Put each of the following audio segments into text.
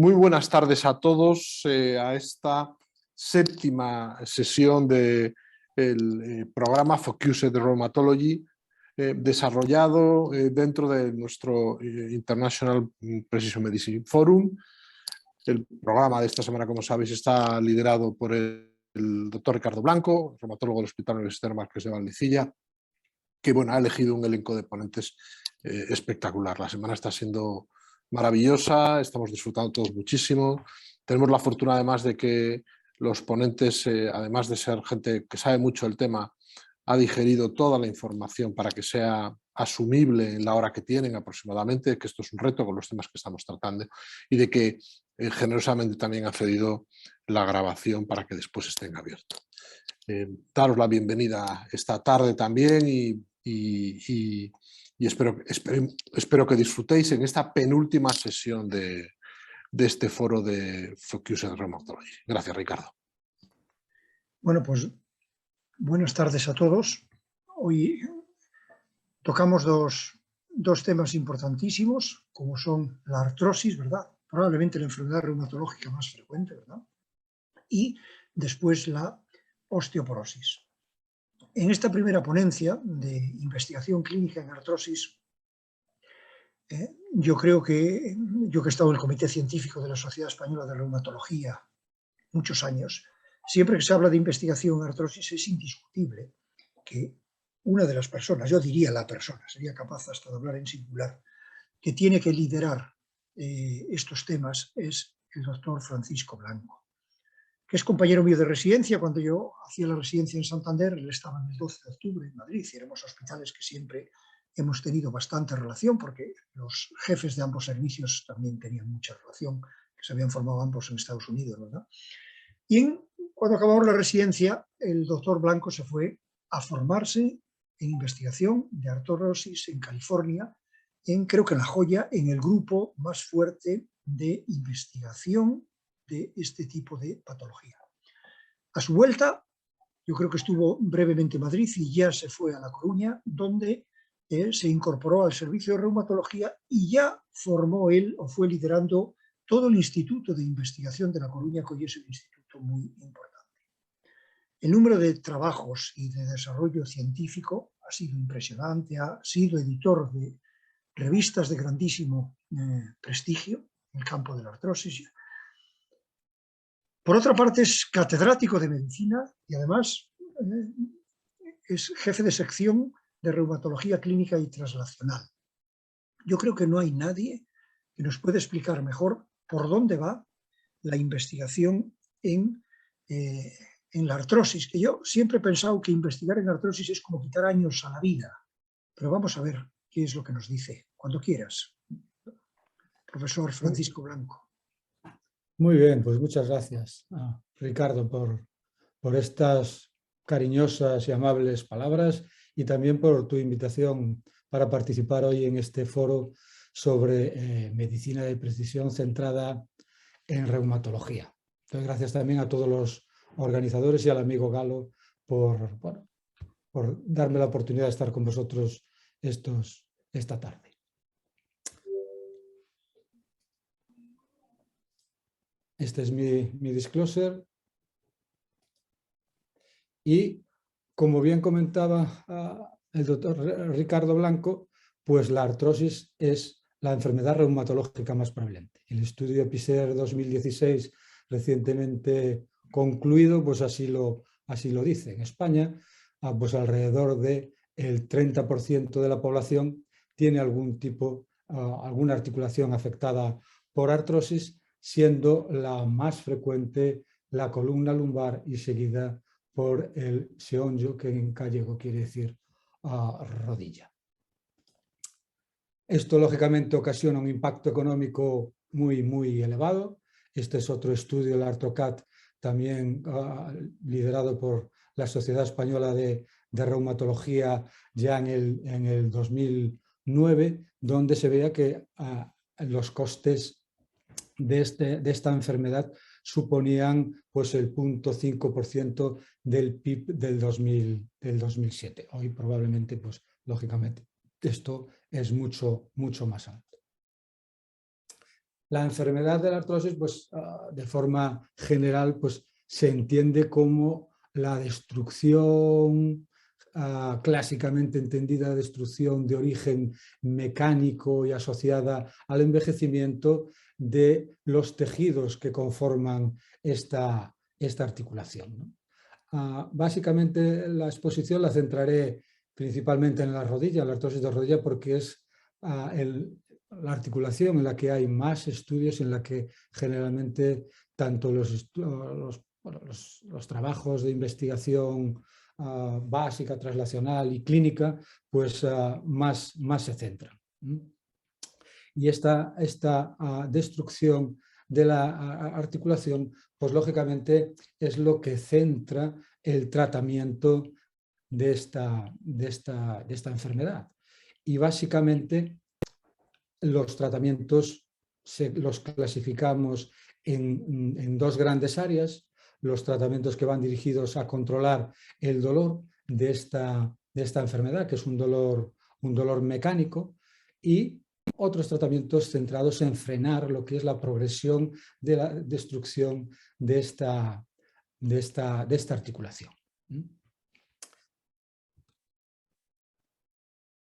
Muy buenas tardes a todos a esta séptima sesión del programa Focused Rheumatology desarrollado dentro de nuestro International Precision Medicine Forum. El programa de esta semana, como sabéis, está liderado por el doctor Ricardo Blanco, reumatólogo del Hospital Universitario Marqués de Valdecilla, que ha elegido un elenco de ponentes espectacular. La semana está siendo maravillosa, estamos disfrutando todos muchísimo. Tenemos la fortuna además de que los ponentes, además de ser gente que sabe mucho el tema, ha digerido toda la información para que sea asumible en la hora que tienen aproximadamente, que esto es un reto con los temas que estamos tratando, y de que generosamente también ha cedido la grabación para que después esté en abierto. Daros la bienvenida esta tarde también y espero que disfrutéis en esta penúltima sesión de este foro de Focused Rheumatology. Gracias, Ricardo. Bueno, pues buenas tardes a todos. Hoy tocamos dos temas importantísimos, como son la artrosis, ¿verdad? Probablemente la enfermedad reumatológica más frecuente, ¿verdad? Y después la osteoporosis. En esta primera ponencia de investigación clínica en artrosis, yo creo que yo que he estado en el Comité Científico de la Sociedad Española de Reumatología muchos años, siempre que se habla de investigación en artrosis es indiscutible que una de las personas, yo diría la persona, sería capaz hasta de hablar en singular, que tiene que liderar estos temas es el doctor Francisco Blanco, que es compañero mío de residencia. Cuando yo hacía la residencia en Santander, él estaba en el 12 de octubre en Madrid, y éramos hospitales que siempre hemos tenido bastante relación, porque los jefes de ambos servicios también tenían mucha relación, que se habían formado ambos en Estados Unidos, ¿verdad? Y cuando acabamos la residencia, el doctor Blanco se fue a formarse en investigación de artrosis en California, creo que en La Joya, en el grupo más fuerte de investigación de este tipo de patología. A su vuelta, yo creo que estuvo brevemente en Madrid y ya se fue a La Coruña, donde se incorporó al servicio de reumatología y ya formó él, o fue liderando todo el Instituto de Investigación de La Coruña, que hoy es un instituto muy importante. El número de trabajos y de desarrollo científico ha sido impresionante, ha sido editor de revistas de grandísimo prestigio en el campo de la artrosis. Por otra parte, es catedrático de medicina y además es jefe de sección de reumatología clínica y translacional. Yo creo que no hay nadie que nos pueda explicar mejor por dónde va la investigación en la artrosis, que yo siempre he pensado que investigar en artrosis es como quitar años a la vida. Pero vamos a ver qué es lo que nos dice. Cuando quieras, profesor Francisco Blanco. Muy bien, pues muchas gracias, Ricardo, por estas cariñosas y amables palabras y también por tu invitación para participar hoy en este foro sobre medicina de precisión centrada en reumatología. Entonces, gracias también a todos los organizadores y al amigo Galo por darme la oportunidad de estar con vosotros esta tarde. Este es mi disclosure. Y como bien comentaba el doctor Ricardo Blanco, pues la artrosis es la enfermedad reumatológica más prevalente. El estudio EPISER 2016 recientemente concluido, pues así lo dice. En España, pues alrededor del 30% de la población tiene alguna articulación afectada por artrosis, siendo la más frecuente la columna lumbar y seguida por el xeonllo, que en gallego quiere decir rodilla. Esto lógicamente ocasiona un impacto económico muy, muy elevado. Este es otro estudio, el ARTROCAT, también liderado por la Sociedad Española de Reumatología ya en el 2009, donde se veía que los costes de esta enfermedad suponían pues el 0,5% del PIB del 2007. Hoy probablemente, pues lógicamente, esto es mucho, mucho más alto. La enfermedad de la artrosis, pues, de forma general, pues, se entiende como la destrucción, clásicamente entendida destrucción de origen mecánico y asociada al envejecimiento de los tejidos que conforman esta articulación, ¿no? Básicamente la exposición la centraré principalmente en la rodilla, la artrosis de rodilla, porque es la articulación en la que hay más estudios, en la que generalmente tanto los trabajos de investigación básica, translacional y clínica, pues más se centran. Y esta destrucción de la articulación, pues lógicamente es lo que centra el tratamiento de esta enfermedad. Y básicamente los tratamientos los clasificamos en dos grandes áreas: los tratamientos que van dirigidos a controlar el dolor de esta enfermedad, que es un dolor mecánico, y otros tratamientos centrados en frenar lo que es la progresión de la destrucción de esta articulación.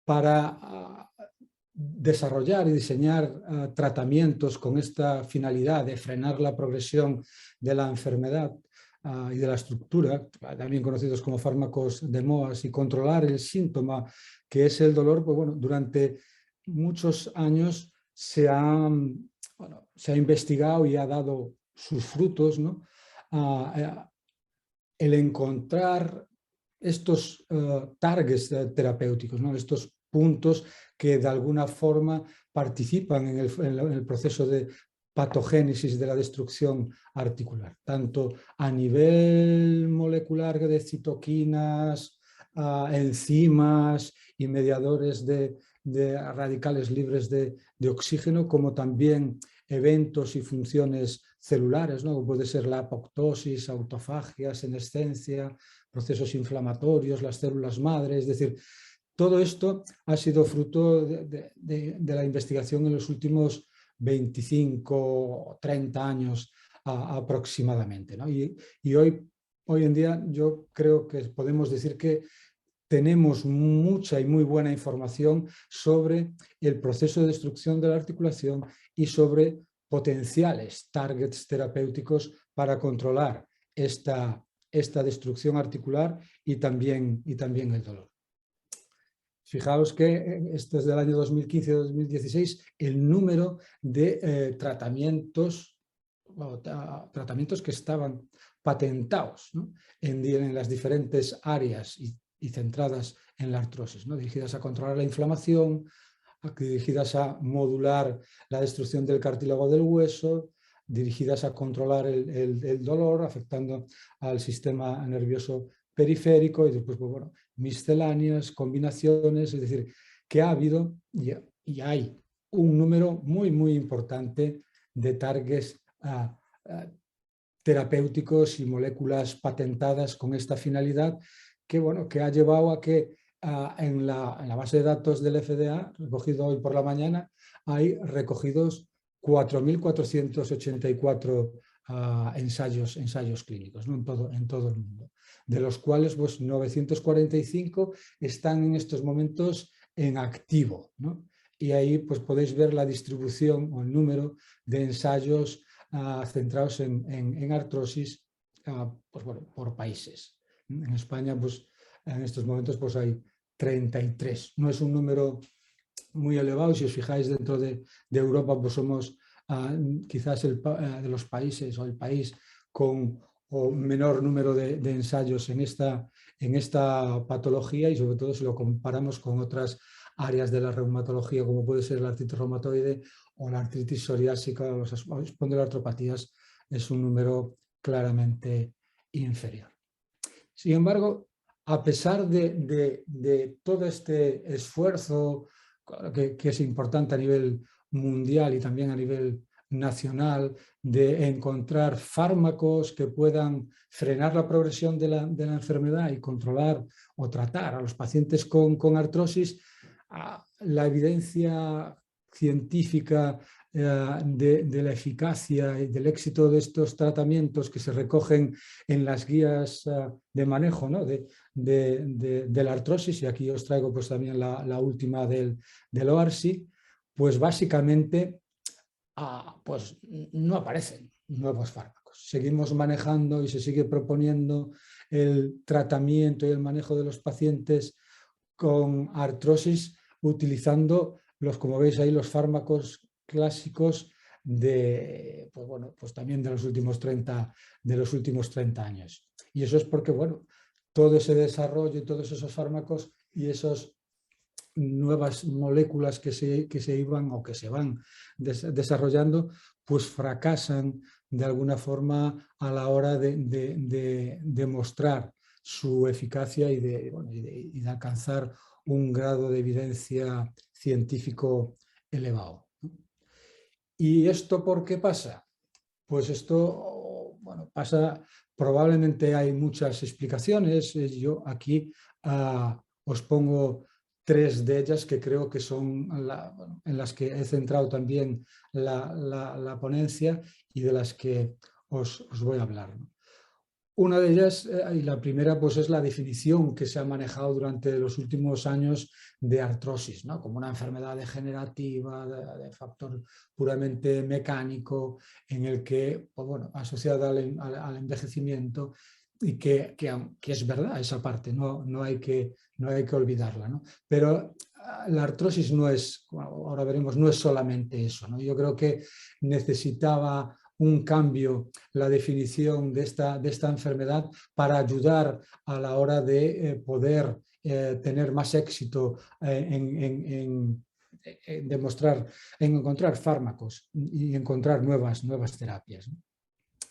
Para desarrollar y diseñar tratamientos con esta finalidad de frenar la progresión de la enfermedad y de la estructura, también conocidos como fármacos de MOAS, y controlar el síntoma que es el dolor, pues bueno, durante muchos años se ha investigado y ha dado sus frutos, ¿no? El encontrar estos targets terapéuticos, ¿no? Estos puntos que de alguna forma participan en el proceso de patogénesis de la destrucción articular, tanto a nivel molecular de citoquinas, enzimas y mediadores de radicales libres de oxígeno, como también eventos y funciones celulares, ¿no? Puede ser la apoptosis, autofagia, senescencia, procesos inflamatorios, las células madre. Es decir, todo esto ha sido fruto de la investigación en los últimos 25 o 30 años aproximadamente, ¿no? Y hoy en día yo creo que podemos decir que tenemos mucha y muy buena información sobre el proceso de destrucción de la articulación y sobre potenciales targets terapéuticos para controlar esta destrucción articular y también el dolor. Fijaos que esto es del año 2015-2016, el número de tratamientos que estaban patentados, ¿no? en las diferentes áreas y centradas en la artrosis, ¿no? Dirigidas a controlar la inflamación, dirigidas a modular la destrucción del cartílago del hueso, dirigidas a controlar el dolor, afectando al sistema nervioso periférico, y después, pues, bueno, misceláneas, combinaciones. Es decir, que ha habido y hay un número muy, muy importante de targets terapéuticos y moléculas patentadas con esta finalidad, que, bueno, que ha llevado a que en la base de datos del FDA, recogido hoy por la mañana, hay recogidos 4.484 ensayos clínicos, ¿no? en todo el mundo, de los cuales pues 945 están en estos momentos en activo, ¿no? Y ahí pues podéis ver la distribución o el número de ensayos centrados en artrosis, pues bueno, por países. En España, pues en estos momentos pues hay 33. No es un número muy elevado. Si os fijáis, dentro de Europa pues somos quizás de los países o el país con menor número de ensayos en esta patología, y sobre todo si lo comparamos con otras áreas de la reumatología, como puede ser la artritis reumatoide o la artritis psoriásica o las espondiloartropatías, es un número claramente inferior. Sin embargo, a pesar de todo este esfuerzo que es importante a nivel mundial y también a nivel nacional, de encontrar fármacos que puedan frenar la progresión de la enfermedad y controlar o tratar a los pacientes con artrosis, la evidencia científica de la eficacia y del éxito de estos tratamientos que se recogen en las guías de manejo, ¿no? de la artrosis, y aquí os traigo pues también la última del OARSI, pues básicamente pues no aparecen nuevos fármacos. Seguimos manejando y se sigue proponiendo el tratamiento y el manejo de los pacientes con artrosis utilizando como veis ahí, los fármacos clásicos pues también de los últimos 30 años. Y eso es porque, bueno, todo ese desarrollo y todos esos fármacos y esas nuevas moléculas que se iban o que se van desarrollando, pues fracasan de alguna forma a la hora de demostrar su eficacia y de alcanzar un grado de evidencia científico elevado. ¿Y esto por qué pasa? Pues esto, bueno, pasa, probablemente hay muchas explicaciones. Yo aquí os pongo 3 de ellas que creo que son en las que he centrado también la ponencia y de las que os voy a hablar, ¿no? Una de ellas, y la primera, pues es la definición que se ha manejado durante los últimos años de artrosis, ¿no? Como una enfermedad degenerativa, de factor puramente mecánico, en el que, pues bueno, asociada al envejecimiento, y que es verdad esa parte, no hay que olvidarla, ¿no? Pero la artrosis no es, ahora veremos, no es solamente eso, ¿no? Yo creo que necesitaba un cambio la definición de esta enfermedad para ayudar a la hora de poder tener más éxito en demostrar, en encontrar fármacos y encontrar nuevas terapias.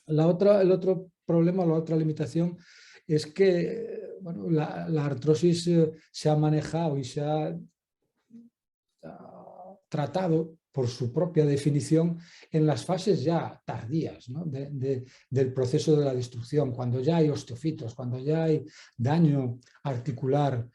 El otro problema, la otra limitación es que bueno, la artrosis se ha manejado y se ha tratado por su propia definición en las fases ya tardías, ¿no? del proceso de la destrucción, cuando ya hay osteofitos, cuando ya hay daño articular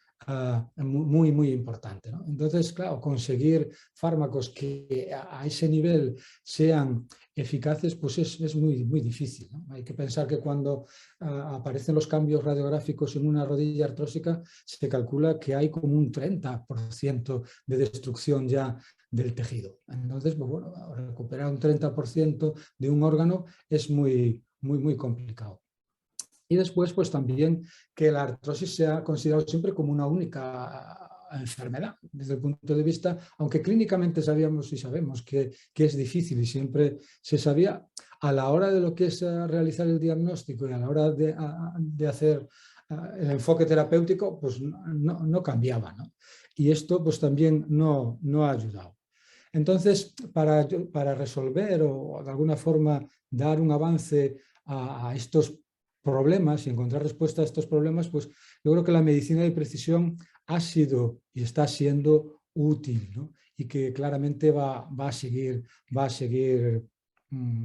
muy importante, ¿no? Entonces, claro, conseguir fármacos que a ese nivel sean eficaces, pues es muy difícil, ¿no? Hay que pensar que cuando aparecen los cambios radiográficos en una rodilla artrósica, se calcula que hay como un 30% de destrucción ya del tejido. Entonces, pues bueno, recuperar un 30% de un órgano es muy complicado. Y después, pues también que la artrosis se ha considerado siempre como una única enfermedad, desde el punto de vista, aunque clínicamente sabíamos y sabemos que es difícil y siempre se sabía, a la hora de lo que es realizar el diagnóstico y a la hora de hacer el enfoque terapéutico, pues no cambiaba, ¿no? Y esto pues también no ha ayudado. Entonces, para resolver o de alguna forma dar un avance a estos problemas y encontrar respuesta a estos problemas, pues yo creo que la medicina de precisión ha sido y está siendo útil, ¿no? Y que claramente va a seguir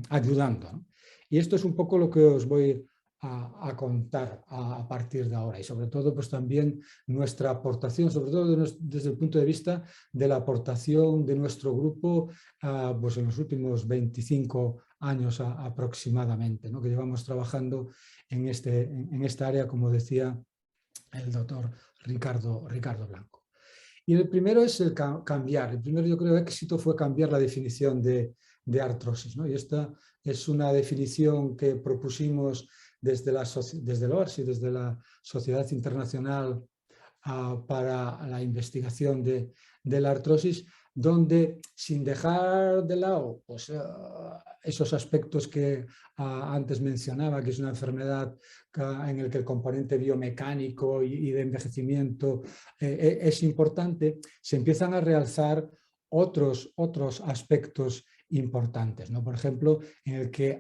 ayudando, ¿no? Y esto es un poco lo que os voy a contar a partir de ahora, y sobre todo pues también nuestra aportación, sobre todo desde el punto de vista de la aportación de nuestro grupo pues en los últimos 25 años aproximadamente, ¿no? Que llevamos trabajando en esta área, como decía el doctor Ricardo Blanco. Y el primero es el cambiar. El primero, yo creo, éxito fue cambiar la definición de artrosis, ¿no? Y esta es una definición que propusimos desde el OARSI, desde la Sociedad Internacional para la Investigación de la Artrosis, donde sin dejar de lado pues, esos aspectos que antes mencionaba, que es una enfermedad en la que el componente biomecánico y de envejecimiento es importante, se empiezan a realzar otros aspectos importantes, ¿no? Por ejemplo, en el que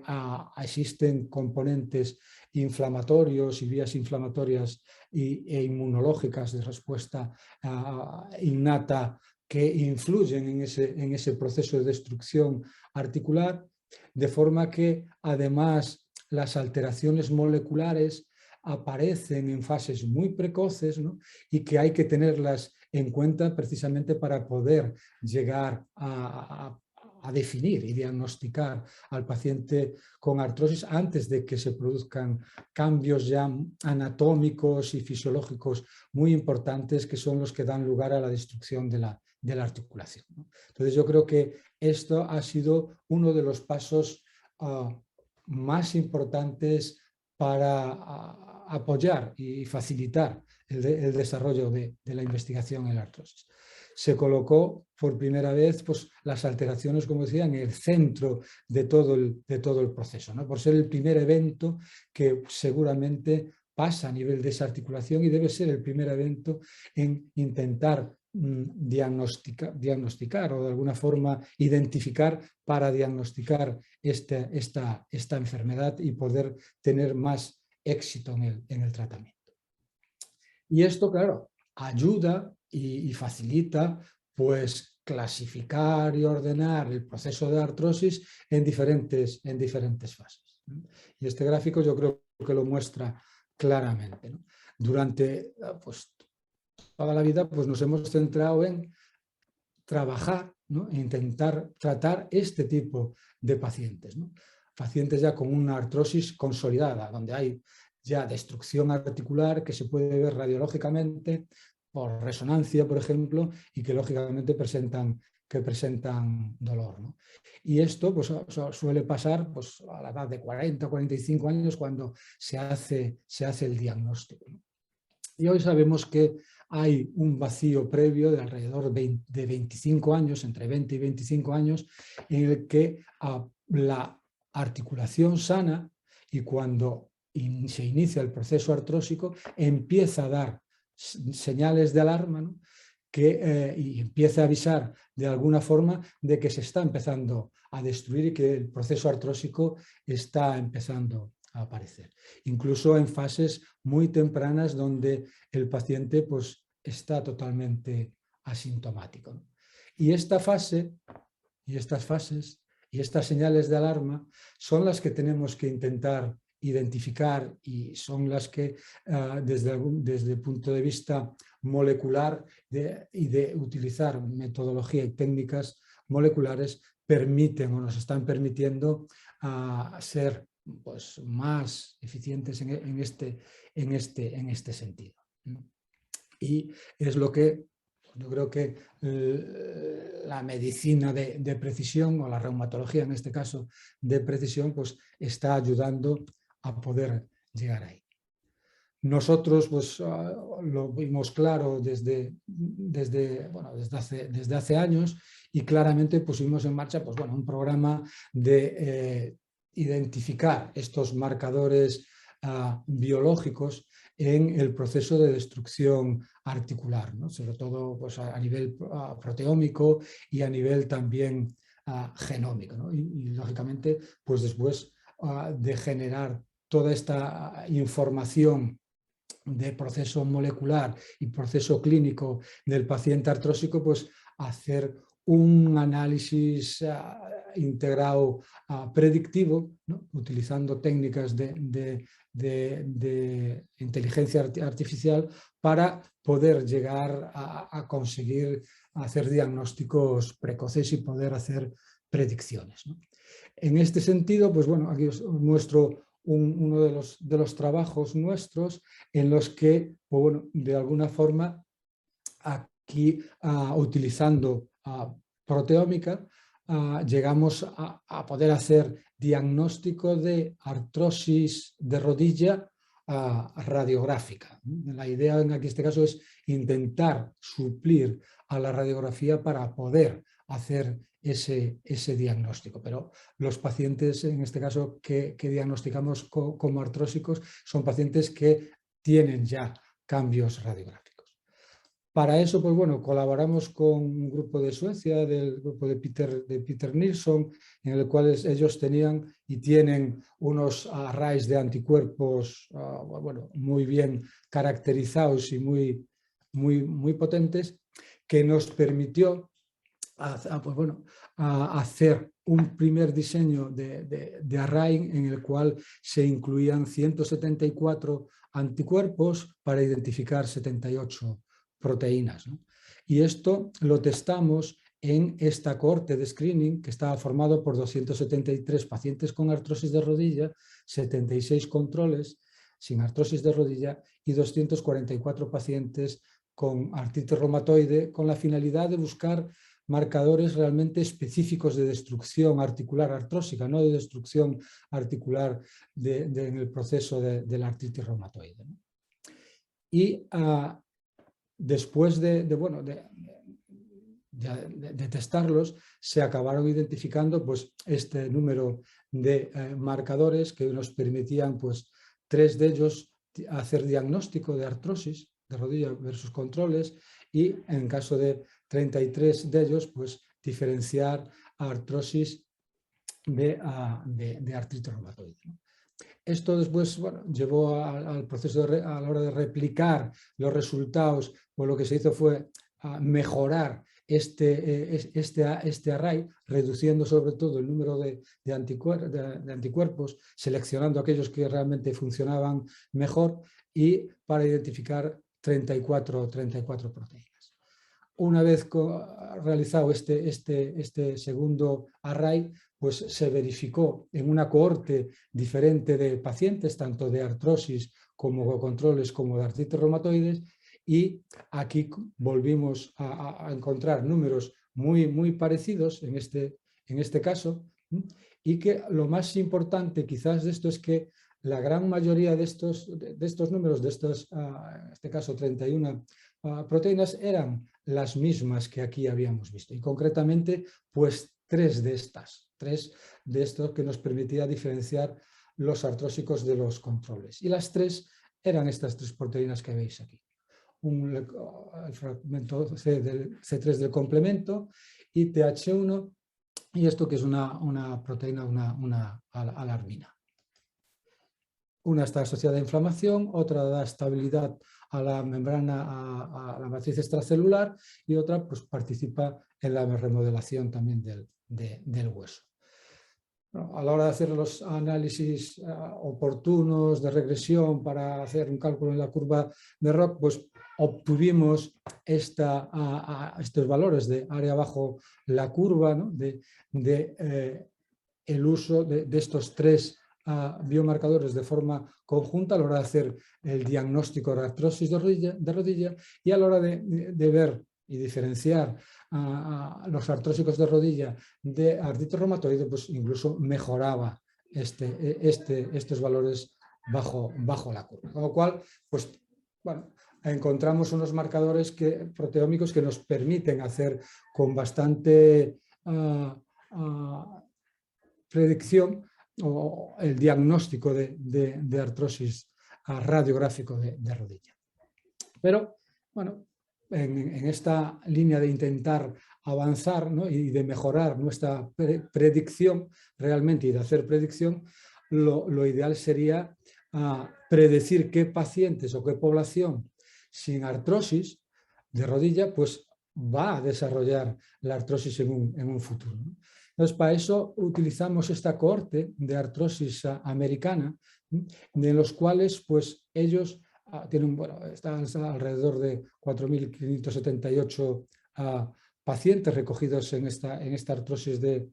existen componentes inflamatorios y vías inflamatorias e inmunológicas de respuesta innata que influyen en ese proceso de destrucción articular, de forma que además las alteraciones moleculares aparecen en fases muy precoces, ¿no? Y que hay que tenerlas en cuenta precisamente para poder llegar a a definir y diagnosticar al paciente con artrosis antes de que se produzcan cambios ya anatómicos y fisiológicos muy importantes, que son los que dan lugar a la destrucción de la articulación, ¿no? Entonces yo creo que esto ha sido uno de los pasos más importantes para apoyar y facilitar el desarrollo de la investigación en la artrosis. Se colocó por primera vez pues, las alteraciones, como decía, en el centro de todo el proceso, ¿no? Por ser el primer evento que seguramente pasa a nivel de esa articulación y debe ser el primer evento en intentar diagnosticar o de alguna forma identificar para diagnosticar esta enfermedad y poder tener más éxito en el tratamiento. Y esto, claro, ayuda y facilita pues clasificar y ordenar el proceso de artrosis en diferentes fases, ¿no? Y este gráfico yo creo que lo muestra claramente, ¿no? Durante pues, toda la vida pues, nos hemos centrado en trabajar, ¿no? E intentar tratar este tipo de pacientes, ¿no? Pacientes ya con una artrosis consolidada, donde hay ya destrucción articular que se puede ver radiológicamente por resonancia, por ejemplo, y que lógicamente presentan dolor, ¿no? Y esto pues, suele pasar pues, a la edad de 40 o 45 años cuando se hace el diagnóstico, ¿no? Y hoy sabemos que hay un vacío previo de alrededor de 25 años, entre 20 y 25 años, en el que la articulación sana y cuando se inicia el proceso artrósico empieza a dar señales de alarma, ¿no? Y empieza a avisar de alguna forma de que se está empezando a destruir y que el proceso artrósico está empezando a aparecer. Incluso en fases muy tempranas donde el paciente pues, está totalmente asintomático, ¿no? Y esta fase, y estas fases, y estas señales de alarma son las que tenemos que intentar identificar y son las que desde el punto de vista molecular y de utilizar metodología y técnicas moleculares permiten o nos están permitiendo ser pues, más eficientes en este sentido. Y es lo que yo creo que la medicina de precisión o la reumatología en este caso de precisión pues está ayudando a poder llegar ahí. Nosotros pues, lo vimos claro desde hace años y claramente pusimos en marcha pues, bueno, un programa de identificar estos marcadores biológicos en el proceso de destrucción articular, ¿no? Sobre todo pues, a nivel proteómico y a nivel también genómico, ¿no? Y lógicamente pues después de generar toda esta información de proceso molecular y proceso clínico del paciente artrósico, pues hacer un análisis integrado predictivo, ¿no? Utilizando técnicas de inteligencia artificial para poder llegar a conseguir hacer diagnósticos precoces y poder hacer predicciones, ¿no? En este sentido, pues bueno, aquí os muestro uno de los trabajos nuestros en los que, pues bueno, de alguna forma, aquí utilizando proteómica, llegamos a poder hacer diagnóstico de artrosis de rodilla radiográfica. La idea en este caso es intentar suplir a la radiografía para poder hacer ese diagnóstico, pero los pacientes en este caso que diagnosticamos como artrósicos son pacientes que tienen ya cambios radiográficos. Para eso, pues bueno, colaboramos con un grupo de Suecia, del grupo de Peter Nilsson, en el cual ellos tenían y tienen unos arrays de anticuerpos bueno, muy bien caracterizados y muy potentes, que nos permitió pues bueno, hacer un primer diseño de array en el cual se incluían 174 anticuerpos para identificar 78 proteínas, ¿no? Y esto lo testamos en esta cohorte de screening que estaba formado por 273 pacientes con artrosis de rodilla, 76 controles sin artrosis de rodilla y 244 pacientes con artritis reumatoide, con la finalidad de buscar marcadores realmente específicos de destrucción articular artrósica, no de destrucción articular en el proceso de la artritis reumatoide, ¿no? Y después de testarlos, se acabaron identificando pues, este número de marcadores que nos permitían, pues, 3 de ellos hacer diagnóstico de artrosis de rodilla versus controles y en caso de 33 de ellos, pues, diferenciar artrosis de artritis reumatoide, ¿no? Esto después, bueno, llevó al proceso a la hora de replicar los resultados, pues lo que se hizo fue mejorar este array, reduciendo sobre todo el número de anticuerpos, seleccionando aquellos que realmente funcionaban mejor y para identificar 34 proteínas. Una vez realizado este segundo array, pues se verificó en una cohorte diferente de pacientes, tanto de artrosis como controles como de artritis reumatoides, y aquí volvimos a encontrar números muy parecidos en este caso, y que lo más importante quizás de esto es que la gran mayoría de estos números, en este caso 31 proteínas, eran las mismas que aquí habíamos visto, y concretamente pues 3 de estos que nos permitía diferenciar los artrósicos de los controles, y las 3 eran estas 3 proteínas que veis aquí. El fragmento C3 del complemento y TH1, y esto que es una proteína, una alarmina. Una está asociada a inflamación, otra da estabilidad a la membrana, a la matriz extracelular, y otra pues, participa en la remodelación también del hueso. A la hora de hacer los análisis oportunos de regresión para hacer un cálculo en la curva de ROC, pues obtuvimos estos valores de área bajo la curva, ¿no? El uso de estos 3 biomarcadores de forma conjunta a la hora de hacer el diagnóstico de artrosis de rodilla y a la hora de ver y diferenciar los artrósicos de rodilla de artritis reumatoide, pues incluso mejoraba estos valores bajo la curva. Con lo cual, pues bueno, encontramos unos marcadores proteómicos que nos permiten hacer con bastante predicción o el diagnóstico de artrosis radiográfico de rodilla. Pero, bueno, en esta línea de intentar avanzar, ¿no? Y de mejorar nuestra predicción realmente y de hacer predicción, lo ideal sería predecir qué pacientes o qué población sin artrosis de rodilla pues va a desarrollar la artrosis en un futuro, ¿no? Entonces, para eso utilizamos esta cohorte de artrosis americana, de los cuales pues ellos tienen, bueno, están alrededor de 4.578 pacientes recogidos en esta artrosis del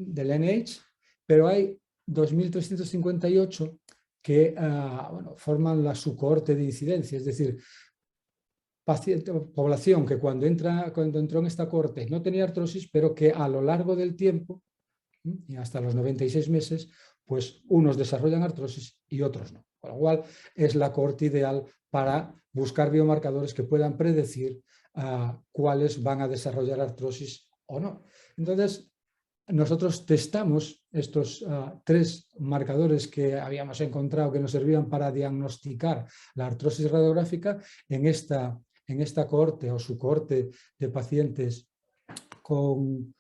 NH, pero hay 2.358 que bueno, forman la subcohorte de incidencia, es decir, población que cuando entró en esta cohorte no tenía artrosis, pero que a lo largo del tiempo y hasta los 96 meses, pues unos desarrollan artrosis y otros no. Con lo cual es la cohorte ideal para buscar biomarcadores que puedan predecir cuáles van a desarrollar artrosis o no. Entonces, nosotros testamos estos 3 marcadores que habíamos encontrado que nos servían para diagnosticar la artrosis radiográfica en esta cohorte o subcohorte de pacientes con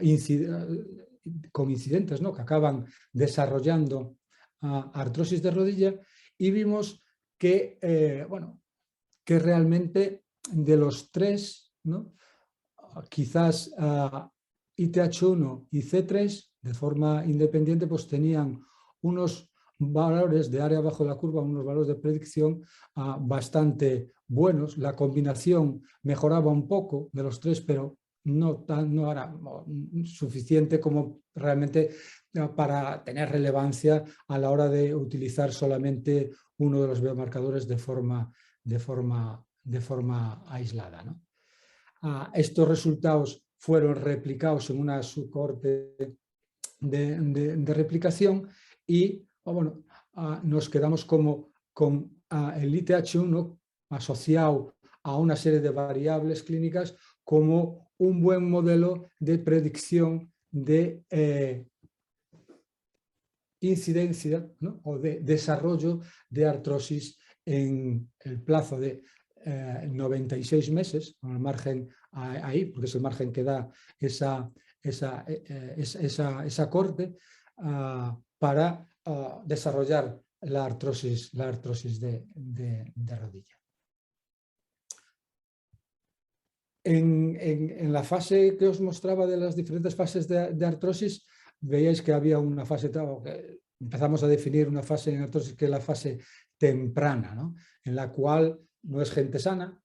incidentes, ¿no? Que acaban desarrollando artrosis de rodilla, y vimos que, bueno, que realmente de los 3, ¿no? Quizás ITH1 y C3 de forma independiente pues tenían unos valores de área bajo la curva, unos valores de predicción bastante buenos. La combinación mejoraba un poco de los tres, pero no era suficiente como realmente para tener relevancia a la hora de utilizar solamente uno de los biomarcadores de forma aislada, ¿no? Estos resultados fueron replicados en una subcohorte de replicación y bueno, nos quedamos como con el ITH1 asociado a una serie de variables clínicas como un buen modelo de predicción de incidencia, ¿no?, o de desarrollo de artrosis en el plazo de 96 meses, con el margen ahí, porque es el margen que da esa corte para desarrollar la artrosis de rodilla. En la fase que os mostraba de las diferentes fases de artrosis, veíais que había una fase, que empezamos a definir una fase en artrosis que es la fase temprana, ¿no?, en la cual no es gente sana,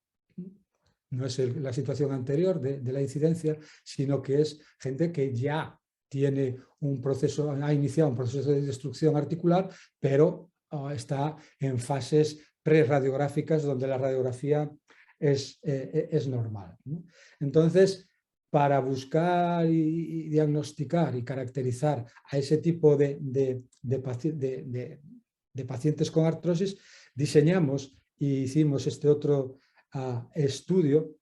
no es la situación anterior de la incidencia, sino que es gente que ya tiene un proceso, ha iniciado un proceso de destrucción articular, pero está en fases preradiográficas donde la radiografía es normal, ¿no? Entonces, para buscar y diagnosticar y caracterizar a ese tipo de pacientes con artrosis, diseñamos y hicimos este otro estudio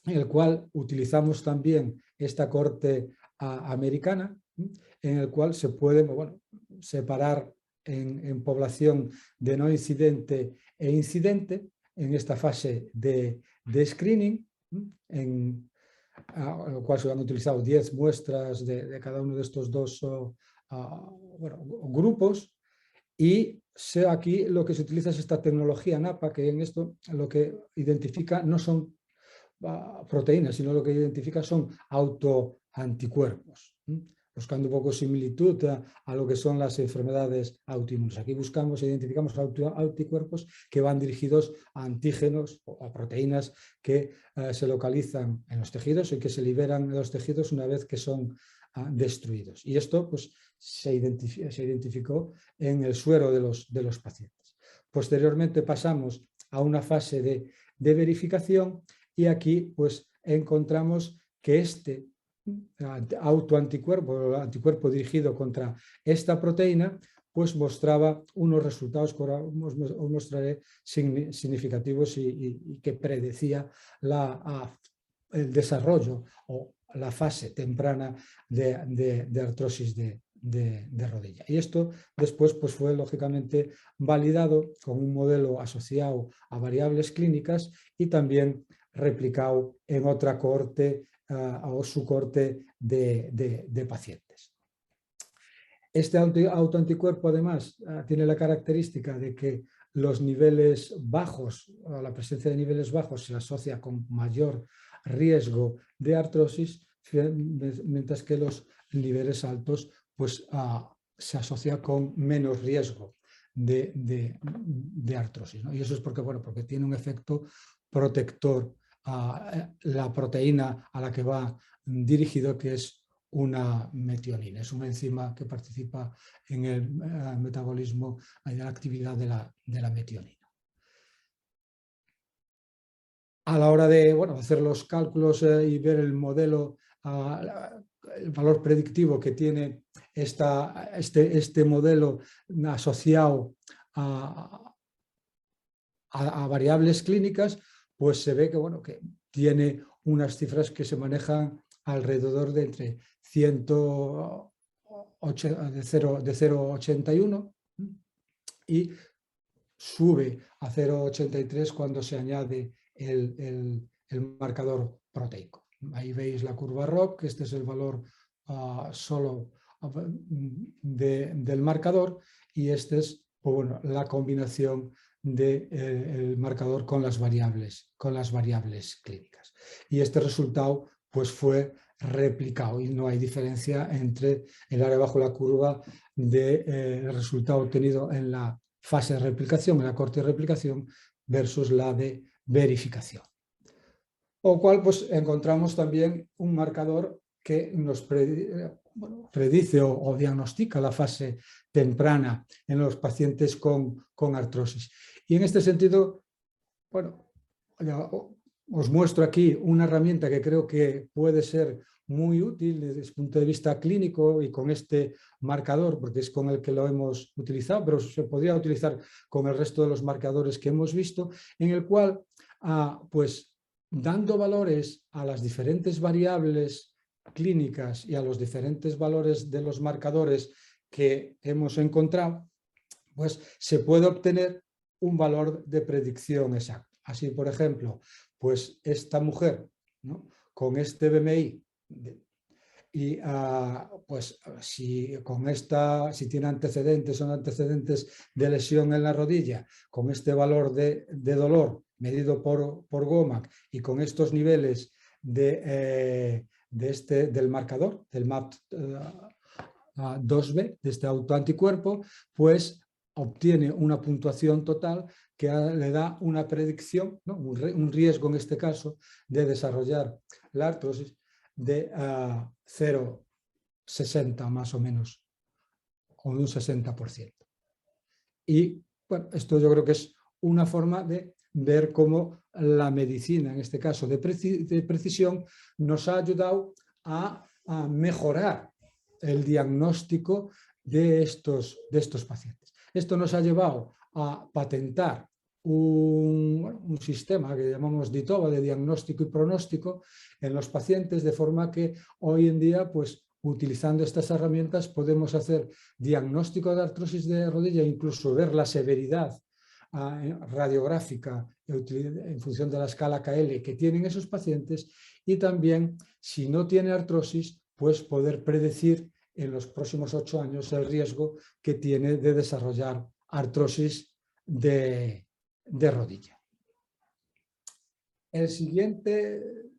en el cual utilizamos también esta cohorte americana, en el cual se puede, bueno, separar en población de no incidente e incidente en esta fase de screening, en lo cual se han utilizado 10 muestras de cada uno de estos dos grupos, y aquí lo que se utiliza es esta tecnología NAPA, que en esto lo que identifica no son proteínas, sino lo que identifica son autoanticuerpos, buscando un poco similitud a lo que son las enfermedades autoinmunes. Aquí buscamos e identificamos anticuerpos que van dirigidos a antígenos o a proteínas que se localizan en los tejidos y que se liberan de los tejidos una vez que son destruidos. Y esto pues, se identificó en el suero de los pacientes. Posteriormente pasamos a una fase de verificación y aquí pues, encontramos que este autoanticuerpo, o anticuerpo dirigido contra esta proteína, pues mostraba unos resultados que ahora os mostraré significativos y que predecía el desarrollo o la fase temprana de artrosis de rodilla. Y esto después pues, fue lógicamente validado con un modelo asociado a variables clínicas y también replicado en otra cohorte o subcohorte de pacientes. Este autoanticuerpo además tiene la característica de que los niveles bajos, o la presencia de niveles bajos se asocia con mayor riesgo de artrosis, mientras que los niveles altos pues, se asocia con menos riesgo de artrosis, ¿no? Y eso es porque, bueno, porque tiene un efecto protector a la proteína a la que va dirigido, que es una metionina. Es una enzima que participa en el metabolismo y la actividad de la metionina. A la hora de hacer los cálculos y ver el modelo, el valor predictivo que tiene este modelo asociado a variables clínicas, pues se ve que, que tiene unas cifras que se manejan alrededor de entre 0,81 y sube a 0,83 cuando se añade el marcador proteico. Ahí veis la curva ROC, este es el valor solo del marcador, y este es la combinación del marcador con las variables clínicas. Y este resultado pues, fue replicado y no hay diferencia entre el área bajo la curva del resultado obtenido en la fase de replicación, en la corte de replicación, versus la de verificación. O cual pues encontramos también un marcador que nos predice o diagnostica la fase temprana en los pacientes con artrosis. Y en este sentido, bueno, os muestro aquí una herramienta que creo que puede ser muy útil desde el punto de vista clínico y con este marcador, porque es con el que lo hemos utilizado, pero se podría utilizar con el resto de los marcadores que hemos visto, en el cual, pues, dando valores a las diferentes variables clínicas y a los diferentes valores de los marcadores que hemos encontrado, pues se puede obtener un valor de predicción exacto. Así, por ejemplo, pues esta mujer, ¿no?, con este BMI y pues si tiene antecedentes, son antecedentes de lesión en la rodilla, con este valor de dolor medido por GOMAC y con estos niveles del marcador, del MAP2B, de este autoanticuerpo, pues obtiene una puntuación total que le da una predicción, ¿no?, un riesgo en este caso de desarrollar la artrosis de 0,60 más o menos, o de un 60%. Y bueno, esto yo creo que es una forma de ver cómo la medicina, en este caso de precisión, nos ha ayudado a mejorar el diagnóstico de estos pacientes. Esto nos ha llevado a patentar un sistema que llamamos DITOVA, de diagnóstico y pronóstico en los pacientes, de forma que hoy en día, pues, utilizando estas herramientas podemos hacer diagnóstico de artrosis de rodilla, incluso ver la severidad radiográfica en función de la escala KL que tienen esos pacientes, y también, si no tiene artrosis, pues poder predecir en los próximos 8 años el riesgo que tiene de desarrollar artrosis de rodilla. El siguiente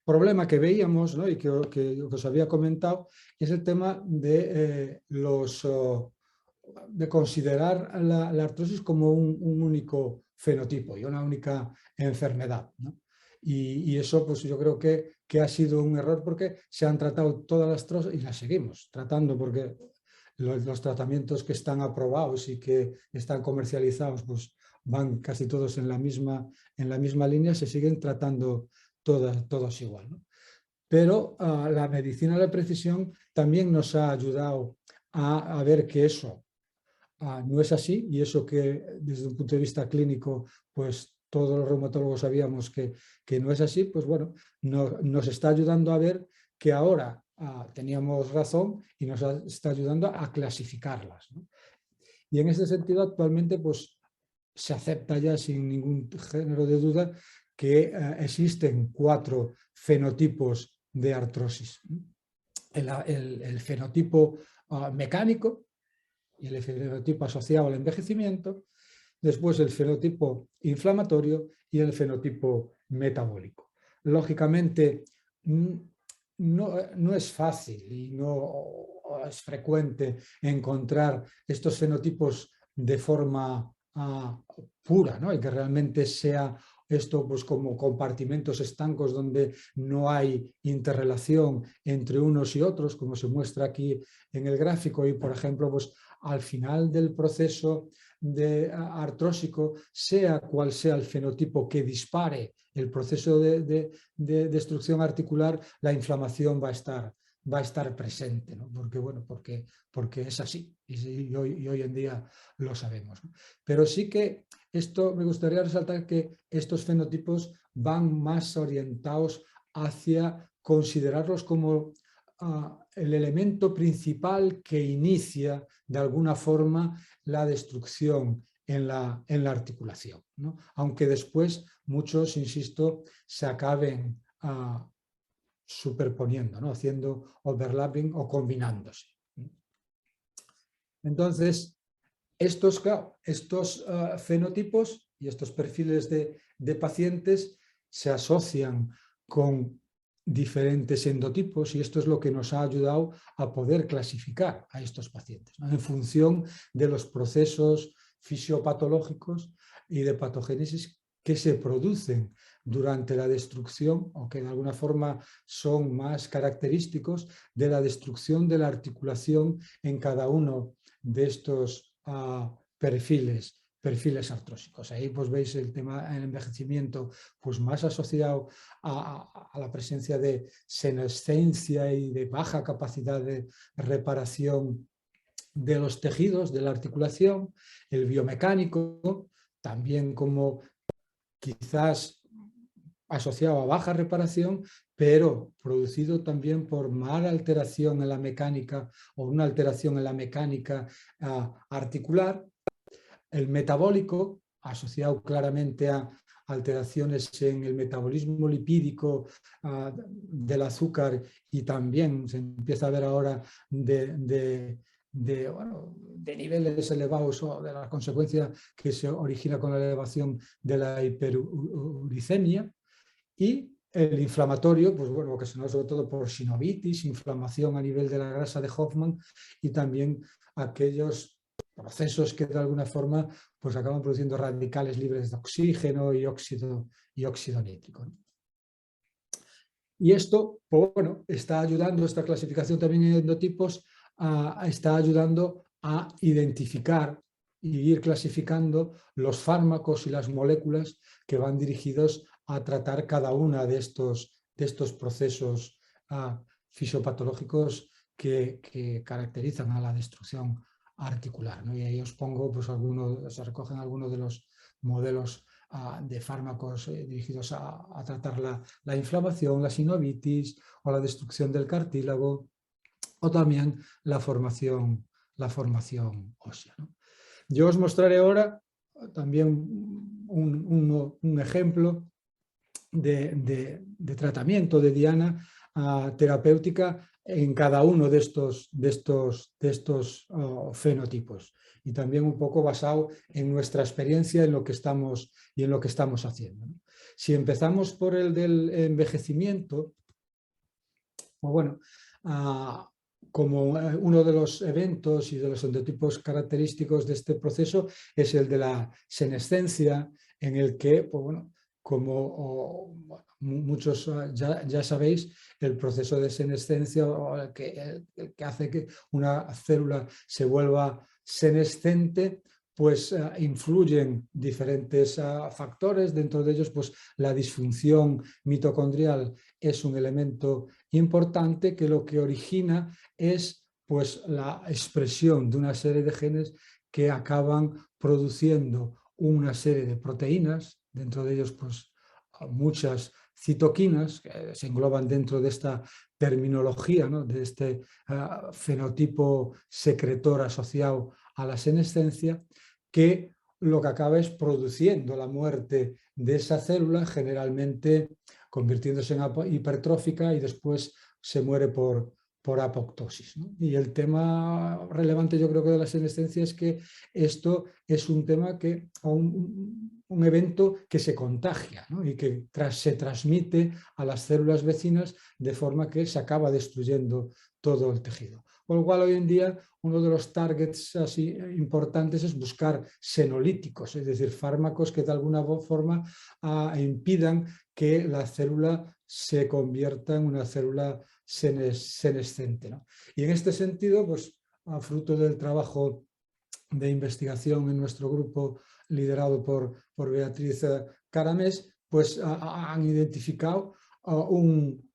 problema que veíamos, ¿no?, y que os había comentado, es el tema de considerar la artrosis como un único fenotipo y una única enfermedad, ¿no? Y eso, pues yo creo que ha sido un error, porque se han tratado todas las artrosis y las seguimos tratando, porque los tratamientos que están aprobados y que están comercializados, pues van casi todos en la misma línea, se siguen tratando todos igual, ¿no? Pero la medicina de precisión también nos ha ayudado a ver que eso no es así, y eso que desde un punto de vista clínico, pues todos los reumatólogos sabíamos que no es así, pues bueno, nos está ayudando a ver que ahora teníamos razón y nos está ayudando a clasificarlas, ¿no? Y en ese sentido, actualmente, pues se acepta ya sin ningún género de duda que existen 4 fenotipos de artrosis. El fenotipo mecánico, y el fenotipo asociado al envejecimiento, después el fenotipo inflamatorio y el fenotipo metabólico. Lógicamente, no es fácil y no es frecuente encontrar estos fenotipos de forma pura, ¿no?, y que realmente sea esto, pues, como compartimentos estancos donde no hay interrelación entre unos y otros, como se muestra aquí en el gráfico. Y, por ejemplo, pues al final del proceso artrósico, sea cual sea el fenotipo que dispare el proceso de destrucción articular, la inflamación va a estar presente, ¿no? Porque es así, y hoy en día lo sabemos, ¿no? Pero sí que esto me gustaría resaltar, que estos fenotipos van más orientados hacia considerarlos como el elemento principal que inicia de alguna forma la destrucción en la articulación, ¿no? Aunque después muchos, insisto, se acaben superponiendo, ¿no?, haciendo overlapping o combinándose. Entonces, estos fenotipos y estos perfiles de pacientes se asocian con diferentes endotipos y esto es lo que nos ha ayudado a poder clasificar a estos pacientes, ¿no? En función de los procesos fisiopatológicos y de patogénesis que se producen durante la destrucción o que de alguna forma son más característicos de la destrucción de la articulación en cada uno de estos perfiles artrósicos. Ahí pues veis el tema del envejecimiento pues más asociado a la presencia de senescencia y de baja capacidad de reparación de los tejidos, de la articulación, el biomecánico, también como quizás asociado a baja reparación, pero producido también por mala alteración en la mecánica o una alteración en la mecánica articular. El metabólico, asociado claramente a alteraciones en el metabolismo lipídico del azúcar y también se empieza a ver ahora de niveles elevados o de la consecuencia que se origina con la elevación de la hiperuricemia. Y el inflamatorio, pues bueno, que se nos sobre todo por sinovitis, inflamación a nivel de la grasa de Hoffmann y también aquellos procesos que de alguna forma pues acaban produciendo radicales libres de oxígeno y óxido nítrico, ¿no? Y esto, pues bueno, está ayudando, esta clasificación también en endotipos, está ayudando a identificar y ir clasificando los fármacos y las moléculas que van dirigidos a tratar cada una de estos procesos fisiopatológicos que caracterizan a la destrucción articular, ¿no? Y ahí os pongo, pues se recogen algunos de los modelos de fármacos dirigidos a tratar la inflamación, la sinovitis o la destrucción del cartílago o también la formación ósea, ¿no? Yo os mostraré ahora también un ejemplo de tratamiento de diana terapéutica en cada uno de estos fenotipos y también un poco basado en nuestra experiencia en lo que estamos haciendo, ¿no? Si empezamos por el del envejecimiento, pues bueno, como uno de los eventos y de los endotipos característicos de este proceso es el de la senescencia, en el que, pues bueno, como muchos ya sabéis, el proceso de senescencia el que hace que una célula se vuelva senescente, pues influyen diferentes factores, dentro de ellos pues la disfunción mitocondrial es un elemento importante que lo que origina es pues la expresión de una serie de genes que acaban produciendo una serie de proteínas, dentro de ellos pues muchas citoquinas que se engloban dentro de esta terminología, ¿no? De este fenotipo secretor asociado a la senescencia, que lo que acaba es produciendo la muerte de esa célula, generalmente convirtiéndose en hipertrófica y después se muere por apoptosis, ¿no? Y el tema relevante yo creo que de la senescencia es que esto es un tema un evento que se contagia, ¿no? Y que se transmite a las células vecinas de forma que se acaba destruyendo todo el tejido. Con lo cual hoy en día uno de los targets así importantes es buscar senolíticos, es decir, fármacos que de alguna forma impidan que la célula se convierta en una célula senescente, ¿no? Y en este sentido, pues a fruto del trabajo de investigación en nuestro grupo liderado por Beatriz Caramés, pues han identificado un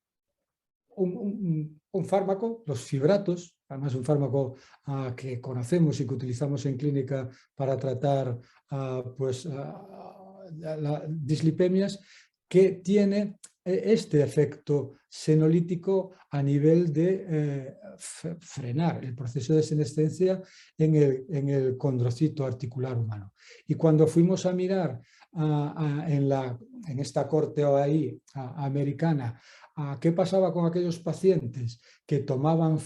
fármaco, los fibratos, además un fármaco que conocemos y que utilizamos en clínica para tratar las dislipemias, que tiene este efecto senolítico a nivel de frenar el proceso de senescencia en el condrocito articular humano. Y cuando fuimos a mirar en esta corte OAI americana qué pasaba con aquellos pacientes que tomaban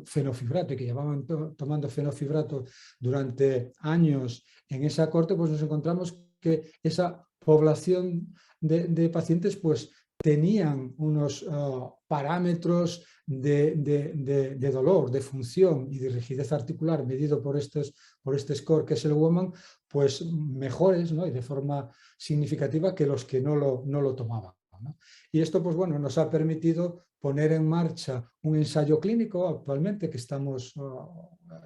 fenofibrato y que llevaban tomando fenofibrato durante años en esa corte, pues nos encontramos que esa población de pacientes pues tenían unos parámetros de dolor, de función y de rigidez articular medido por este score que es el Woman, pues mejores, ¿no? Y de forma significativa que los que no lo tomaban, ¿no? Y esto, pues bueno, nos ha permitido poner en marcha un ensayo clínico actualmente que estamos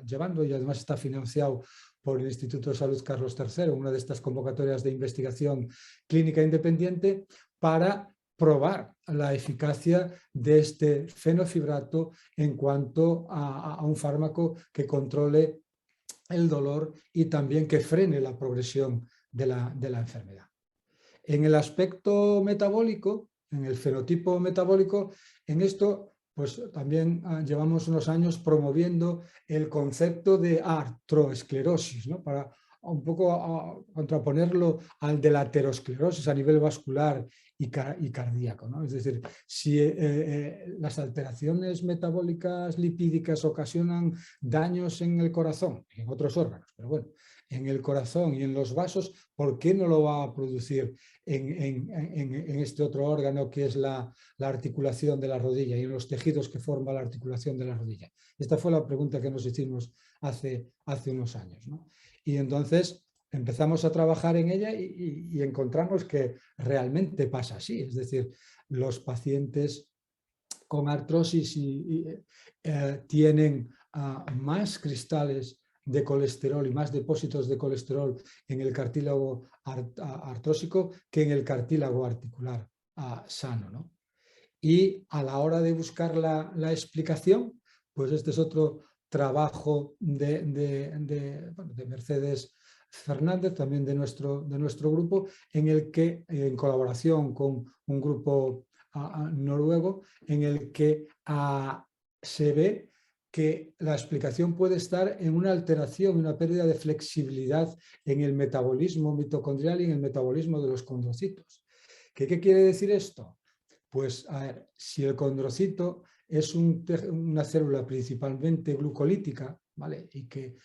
llevando, y además está financiado por el Instituto de Salud Carlos III, una de estas convocatorias de investigación clínica independiente, para probar la eficacia de este fenofibrato en cuanto a un fármaco que controle el dolor y también que frene la progresión de la enfermedad. En el aspecto metabólico, en el fenotipo metabólico, en esto pues también llevamos unos años promoviendo el concepto de artroesclerosis, ¿no? Para un poco contraponerlo al de la aterosclerosis a nivel vascular y cardíaco, ¿no? Es decir, si las alteraciones metabólicas lipídicas ocasionan daños en el corazón y en otros órganos, pero bueno, en el corazón y en los vasos, ¿por qué no lo va a producir en este otro órgano que es la articulación de la rodilla y en los tejidos que forman la articulación de la rodilla? Esta fue la pregunta que nos hicimos hace unos años, ¿no? Y entonces empezamos a trabajar en ella y encontramos que realmente pasa así. Es decir, los pacientes con artrosis tienen más cristales de colesterol y más depósitos de colesterol en el cartílago artrósico que en el cartílago articular sano, ¿no? Y a la hora de buscar la explicación, pues este es otro trabajo de Mercedes Fernández, también de nuestro grupo, en el que, en colaboración con un grupo noruego, en el que se ve que la explicación puede estar en una alteración, una pérdida de flexibilidad en el metabolismo mitocondrial y en el metabolismo de los condrocitos. ¿Qué quiere decir esto? Pues, a ver, si el condrocito es una célula principalmente glucolítica, ¿vale? Y que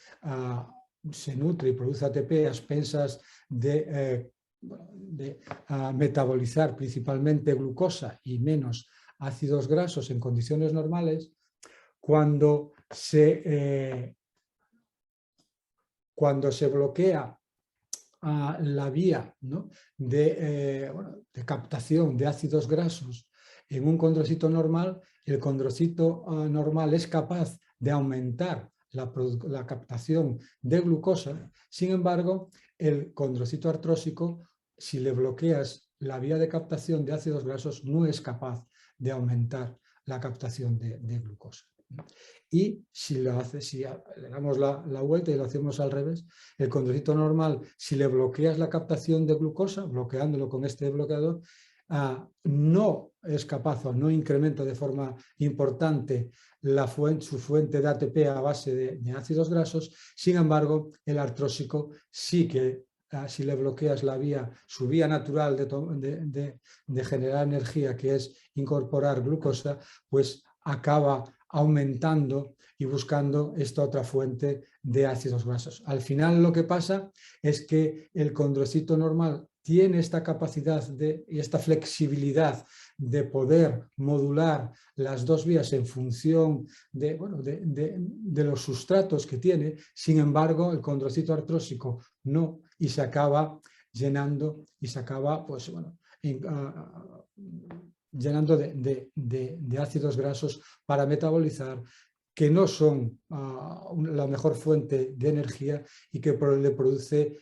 se nutre y produce ATP a expensas de metabolizar principalmente glucosa y menos ácidos grasos en condiciones normales, cuando se bloquea la vía, ¿no? de captación de ácidos grasos en un condrocito normal, el condrocito normal es capaz de aumentar la captación de glucosa. Sin embargo, el condrocito artrósico, si le bloqueas la vía de captación de ácidos grasos, no es capaz de aumentar la captación de glucosa. Y si le damos la vuelta y lo hacemos al revés, el condrocito normal, si le bloqueas la captación de glucosa, bloqueándolo con este bloqueador, no es capaz o no incrementa de forma importante su fuente de ATP a base de ácidos grasos. Sin embargo, el artrósico sí que, si le bloqueas su vía natural de generar energía, que es incorporar glucosa, pues acaba aumentando y buscando esta otra fuente de ácidos grasos. Al final lo que pasa es que el condrocito normal tiene esta capacidad y esta flexibilidad de poder modular las dos vías en función de los sustratos que tiene. Sin embargo, el condrocito artrósico no, y se acaba llenando y se acaba llenando de ácidos grasos para metabolizar, que no son la mejor fuente de energía y que le produce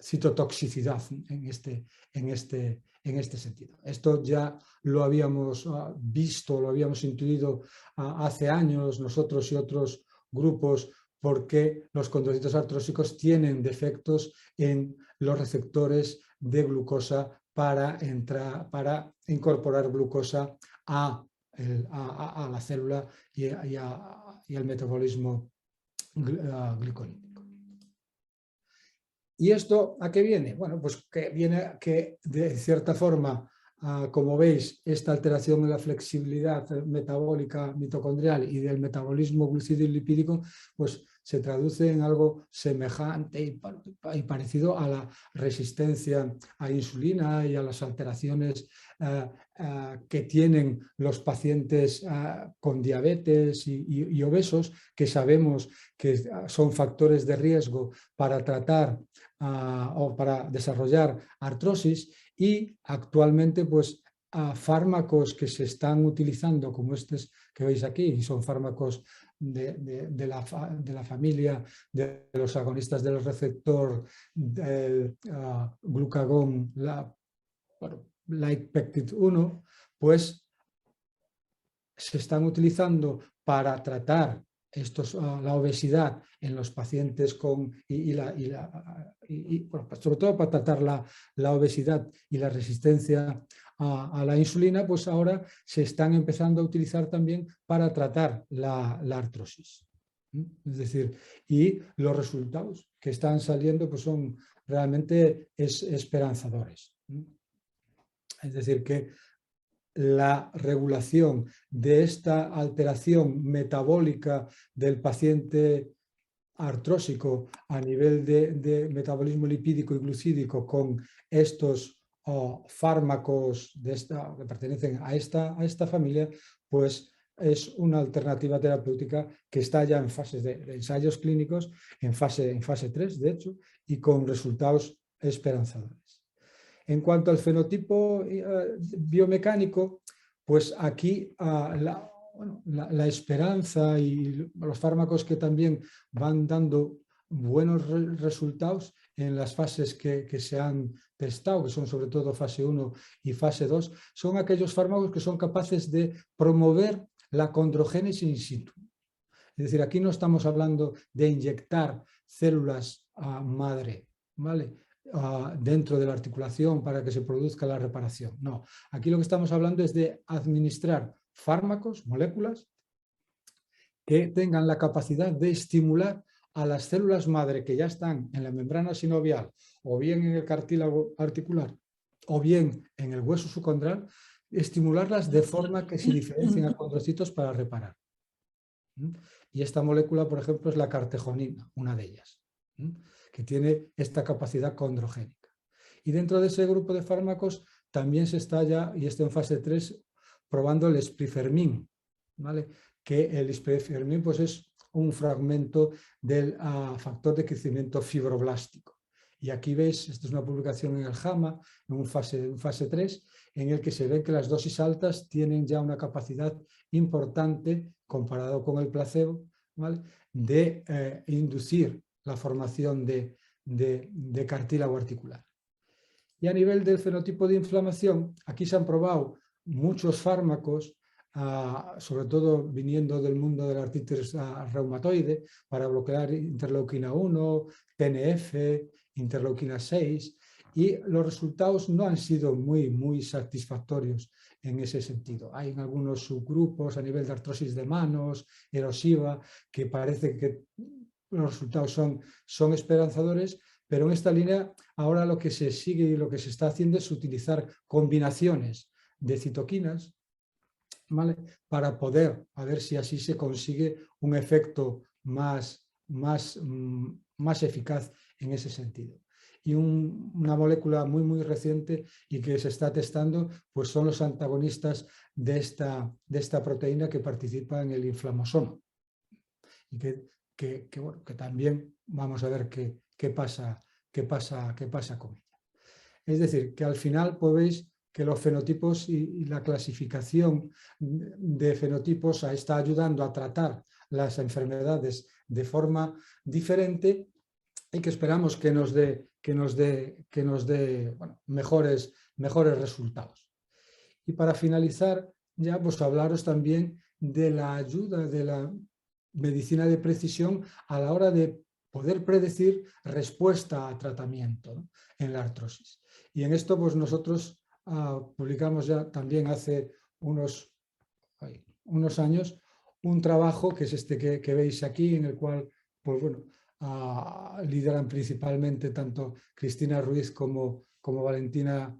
citotoxicidad en este sentido. Esto ya lo habíamos visto, lo habíamos intuido hace años nosotros y otros grupos, porque los condrocitos artrósicos tienen defectos en los receptores de glucosa para incorporar glucosa a la célula y al metabolismo glicolítico. ¿Y esto a qué viene? Bueno, pues que viene que de cierta forma, como veis, esta alteración en la flexibilidad metabólica mitocondrial y del metabolismo glucídico y lipídico, pues se traduce en algo semejante y parecido a la resistencia a insulina y a las alteraciones que tienen los pacientes con diabetes y obesos, que sabemos que son factores de riesgo para tratar o para desarrollar artrosis, y actualmente pues fármacos que se están utilizando como estos que veis aquí, y son fármacos de la familia de los agonistas del receptor del glucagón like peptide 1, pues se están utilizando para tratar la obesidad en los pacientes con, bueno, sobre todo para tratar la obesidad y la resistencia a la insulina, pues ahora se están empezando a utilizar también para tratar la artrosis. Es decir, y los resultados que están saliendo pues son realmente esperanzadores. Es decir, que la regulación de esta alteración metabólica del paciente artrósico a nivel de metabolismo lipídico y glucídico con estos fármacos que pertenecen a esta familia, pues es una alternativa terapéutica que está ya en fases de ensayos clínicos, en fase 3, de hecho, y con resultados esperanzadores. En cuanto al fenotipo biomecánico, pues aquí la esperanza y los fármacos que también van dando buenos resultados en las fases que se han testado, que son sobre todo fase 1 y fase 2, son aquellos fármacos que son capaces de promover la condrogénesis in situ. Es decir, aquí no estamos hablando de inyectar células madre, ¿vale?, dentro de la articulación para que se produzca la reparación. No, aquí lo que estamos hablando es de administrar fármacos, moléculas, que tengan la capacidad de estimular a las células madre que ya están en la membrana sinovial, o bien en el cartílago articular, o bien en el hueso subcondral, estimularlas de forma que se diferencien a condrocitos para reparar. Y esta molécula, por ejemplo, es la cartejonina, una de ellas, que tiene esta capacidad condrogénica. Y dentro de ese grupo de fármacos también se está ya, y esto en fase 3, probando el sprifermin, ¿vale?, que el sprifermin pues es un fragmento del factor de crecimiento fibroblástico. Y aquí veis, esta es una publicación en el JAMA, en fase 3, en el que se ve que las dosis altas tienen ya una capacidad importante, comparado con el placebo, ¿vale?, de inducir la formación de cartílago articular. Y a nivel del fenotipo de inflamación, aquí se han probado muchos fármacos, sobre todo viniendo del mundo de la artritis reumatoide, para bloquear interleuquina 1, TNF, interleuquina 6, y los resultados no han sido muy satisfactorios en ese sentido. Hay en algunos subgrupos a nivel de artrosis de manos, erosiva, que parece que los resultados son esperanzadores, pero en esta línea ahora lo que se sigue y lo que se está haciendo es utilizar combinaciones de citoquinas, ¿vale?, para poder, a ver si así se consigue un efecto más eficaz en ese sentido. Y una molécula muy reciente y que se está testando, pues son los antagonistas de esta proteína que participa en el inflamosoma. Y que también vamos a ver qué pasa con ella. Es decir, que al final pues veis que los fenotipos y la clasificación de fenotipos está ayudando a tratar las enfermedades de forma diferente, y que esperamos que nos dé bueno, mejores resultados. Y para finalizar, ya pues hablaros también de la ayuda de la medicina de precisión a la hora de poder predecir respuesta a tratamiento, ¿no?, en la artrosis. Y en esto pues nosotros publicamos ya también hace unos años un trabajo que es este que veis aquí, en el cual pues bueno, lideran principalmente tanto Cristina Ruiz como Valentina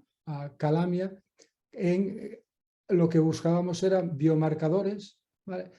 Calamia. En lo que buscábamos eran biomarcadores, ¿vale?,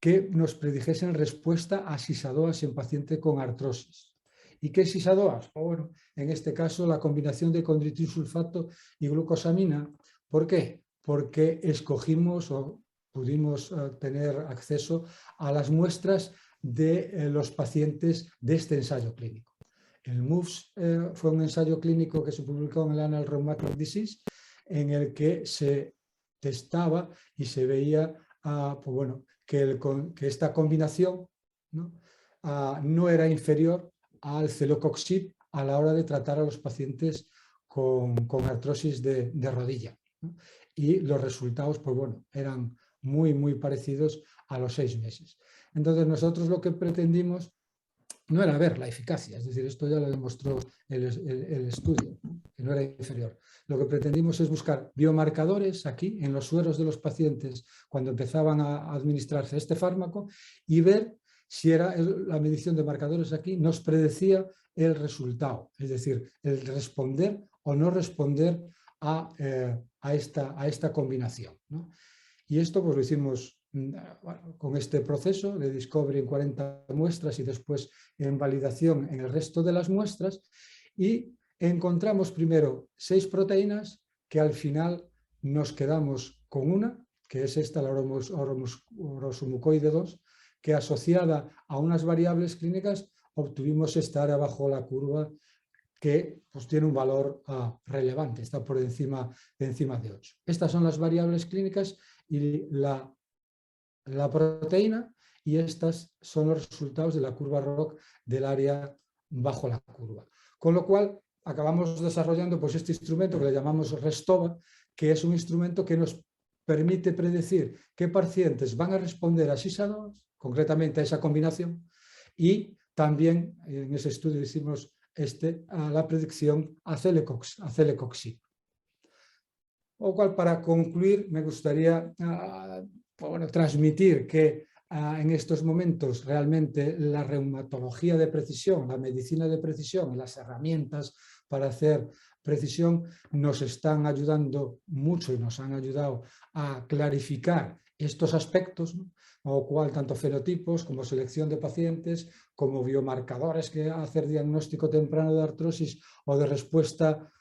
que nos predijesen respuesta a sisadoas en paciente con artrosis. ¿Y qué es sisadoas? Bueno, en este caso la combinación de condroitinsulfato y glucosamina. ¿Por qué? Porque escogimos o pudimos tener acceso a las muestras de los pacientes de este ensayo clínico. El MOVES fue un ensayo clínico que se publicó en el Annal Rheumatic Disease, en el que se testaba y se veía pues bueno, que esta combinación no era inferior al celecoxib a la hora de tratar a los pacientes con artrosis de rodilla, ¿no? Y los resultados, pues bueno, eran muy parecidos a los 6 meses. Entonces nosotros lo que pretendimos no era ver la eficacia, es decir, esto ya lo demostró el estudio, ¿no? Que no era inferior. Lo que pretendimos es buscar biomarcadores aquí en los sueros de los pacientes cuando empezaban a administrarse este fármaco y ver si era la medición de marcadores aquí nos predecía el resultado, es decir, el responder o no responder a esta combinación, ¿no? Y esto pues lo hicimos con este proceso de discovery en 40 muestras y después en validación en el resto de las muestras, y encontramos primero 6 proteínas que al final nos quedamos con una, que es esta, la orosumucoide 2, que asociada a unas variables clínicas obtuvimos esta área bajo la curva que pues, tiene un valor relevante, está por encima de 8. Estas son las variables clínicas y la proteína, y estas son los resultados de la curva ROC del área bajo la curva. Con lo cual, acabamos desarrollando pues, este instrumento que le llamamos Restova, que es un instrumento que nos permite predecir qué pacientes van a responder a sisadoas, concretamente a esa combinación, y también en ese estudio hicimos a la predicción a celecoxib. Con lo cual, para concluir, me gustaría transmitir que en estos momentos realmente la reumatología de precisión, la medicina de precisión, las herramientas para hacer precisión nos están ayudando mucho y nos han ayudado a clarificar estos aspectos, ¿no? Con lo cual, tanto fenotipos como selección de pacientes, como biomarcadores que hacer diagnóstico temprano de artrosis o de respuesta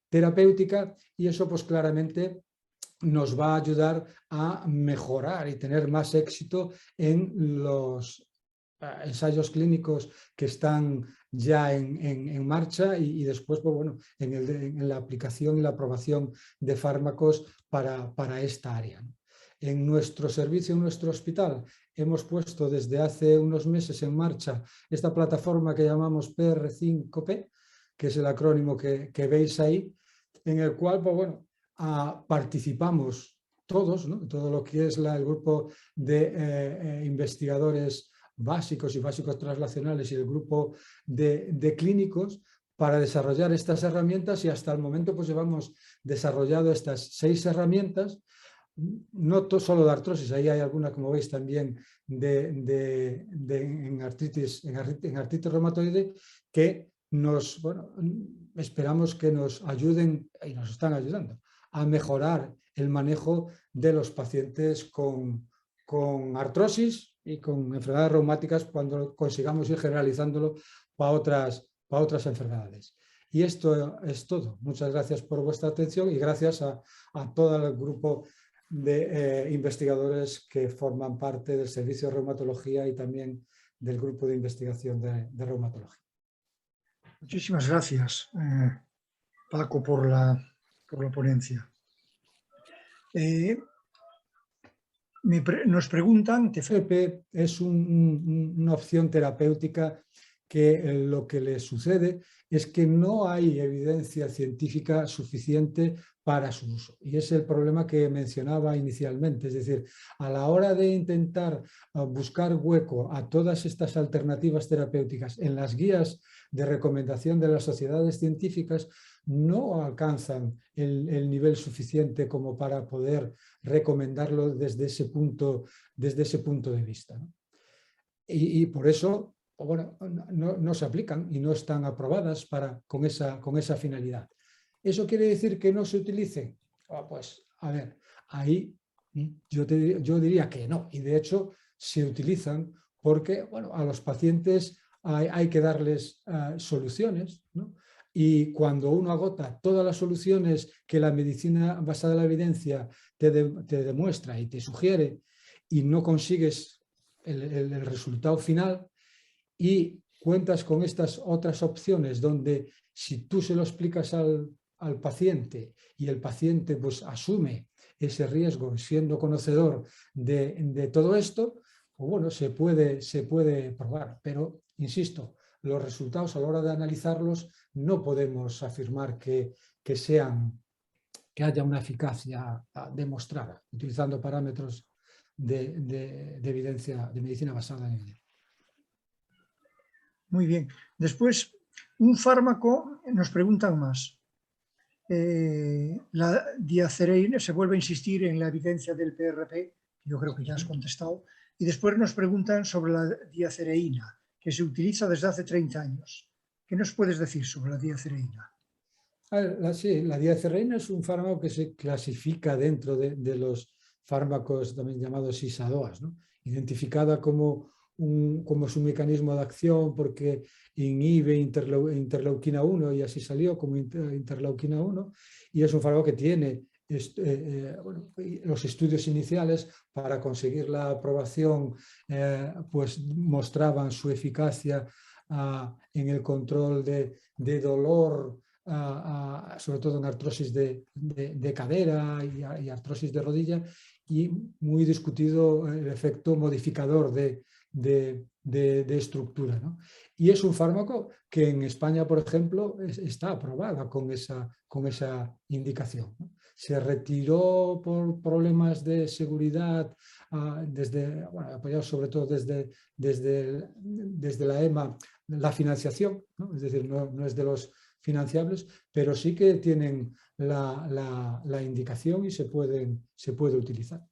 terapéutica, y eso pues claramente nos va a ayudar a mejorar y tener más éxito en los ensayos clínicos que están ya en marcha y después pues, bueno, en la aplicación y la aprobación de fármacos para esta área, ¿no? En nuestro servicio, en nuestro hospital, hemos puesto desde hace unos meses en marcha esta plataforma que llamamos PR5P, que es el acrónimo que veis ahí, en el cual pues, bueno, participamos todos, ¿no? Todo lo que es el grupo de investigadores básicos y básicos translacionales y el grupo de clínicos para desarrollar estas herramientas, y hasta el momento pues llevamos desarrollado estas 6 herramientas, no solo de artrosis, ahí hay alguna, como veis, también en artritis reumatoide, que esperamos que nos ayuden, y nos están ayudando, a mejorar el manejo de los pacientes con artrosis y con enfermedades reumáticas cuando consigamos ir generalizándolo para otras enfermedades. Y esto es todo. Muchas gracias por vuestra atención y gracias a todo el grupo de investigadores que forman parte del servicio de reumatología y también del grupo de investigación de reumatología. Muchísimas gracias, Paco, por la ponencia. Nos preguntan... TFP es una opción terapéutica que lo que le sucede es que no hay evidencia científica suficiente para su uso. Y es el problema que mencionaba inicialmente. Es decir, a la hora de intentar buscar hueco a todas estas alternativas terapéuticas en las guías de recomendación de las sociedades científicas, no alcanzan el nivel suficiente como para poder recomendarlo desde ese punto de vista, ¿no? Y por eso, bueno, no se aplican y no están aprobadas con esa finalidad. ¿Eso quiere decir que no se utilicen? Pues, a ver, ahí yo diría que no. Y de hecho, se utilizan porque, bueno, a los pacientes hay que darles soluciones, ¿no? Y cuando uno agota todas las soluciones que la medicina basada en la evidencia te demuestra y te sugiere y no consigues el resultado final y cuentas con estas otras opciones donde si tú se lo explicas al paciente y el paciente pues asume ese riesgo siendo conocedor de todo esto, pues bueno, se puede probar. Pero, insisto, los resultados a la hora de analizarlos no podemos afirmar que haya una eficacia demostrada utilizando parámetros de evidencia, de medicina basada en evidencia. Muy bien. Después, un fármaco, nos preguntan más. La diacereína, se vuelve a insistir en la evidencia del PRP, yo creo que ya has contestado, y después nos preguntan sobre la diacereína, que se utiliza desde hace 30 años. ¿Qué nos puedes decir sobre la diacereína? Sí, la diacereína es un fármaco que se clasifica dentro de los fármacos también llamados ISADOAS, ¿no? Identificada como su mecanismo de acción porque inhibe interleuquina 1 y así salió como interleuquina 1, y es un fármaco que tiene bueno, los estudios iniciales para conseguir la aprobación pues mostraban su eficacia en el control de dolor, sobre todo en artrosis de cadera y artrosis de rodilla, y muy discutido el efecto modificador de estructura, ¿no? Y es un fármaco que en España, por ejemplo, está aprobada con esa indicación, ¿no? Se retiró por problemas de seguridad, bueno, apoyado sobre todo desde la EMA, la financiación, ¿no? Es decir, no es de los financiables, pero sí que tienen la indicación y se puede utilizar.